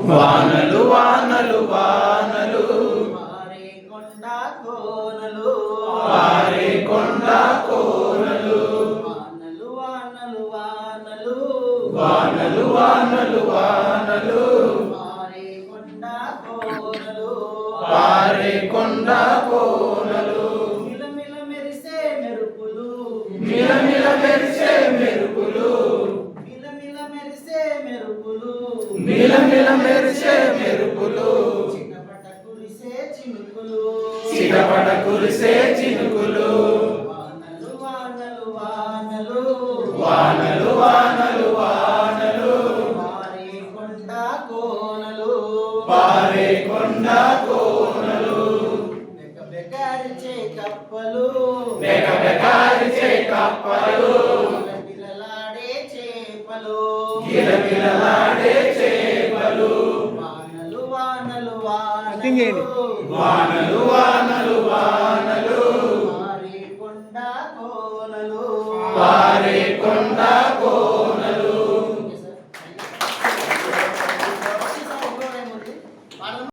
వానలు వానలు వానలు పారే కొండ కోనలు పారే కొండ కోనలు వానలు వానలు వానలు వానలు వానలు వానలు పారే కొండ కోనలు పారే కొండ కోనలు మిలమిల మెరిసే మెరుపులు మిలమిల మెరిసే మెరుపులు మిలమిల మెరిసే మెరుపులు మిలమిల మెరిసే మెరుపులు చిటపట కురిసే చినుకులు చిటపట కురిసే చినుకులు వానలు వానలు వానలు వానలు వానలు వానలు పారే కొండ కోనలు పారే కొండ కోనలు బెకబెకారిచే కప్పలు బెకబెకారిచే కప్పలు గిలగిలలాడే చేపలు గిలగిలలాడే చేపలు వానలు వానలు వానలు వానలు వానలు వానలు పారే కొండ కోనలు పారే కొండ కోనలు